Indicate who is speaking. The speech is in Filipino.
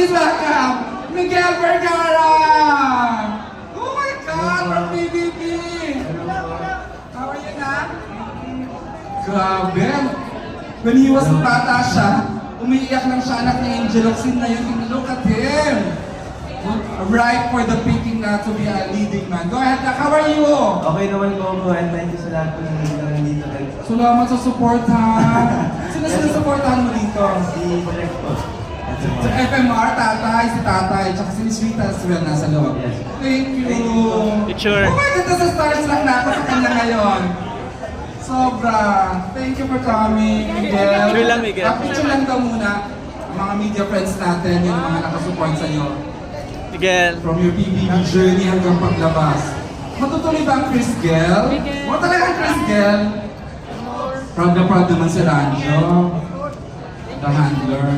Speaker 1: please welcome Miguel Vergara! Oh my God, from PBB! How are you na? Grabe! When he was bata siya, umiiyak lang siya anak ni Angel Oxin na yun. Look at him! Right for the picking to be a leading man. Go ahead, Nak. How are you?
Speaker 2: Okay naman po ko, and thank you sa lahat po na nandito.
Speaker 1: Salamat sa supportahan. Sino supportahan mo dito?
Speaker 2: Si Direk po.
Speaker 1: Sa FMR, tatay, si tatay, tsaka si Miss Rita as well nasa loob.
Speaker 2: Yes.
Speaker 1: Thank you.
Speaker 3: Picture.
Speaker 1: Oh my God, sa stars lang na ako sa kanya ngayon. Sobra. Thank you for coming, Miguel.
Speaker 3: Picture lang, Miguel.
Speaker 1: Picture lang daw muna. Ang mga media friends natin, yung mga nakasupport sa'yo.
Speaker 3: Miguel.
Speaker 1: From your PBB journey hanggang paglabas. Matutuloy ba ang Chris Gel? O talagang Chris Gel? Proud na proud naman si Ranjo, the handler.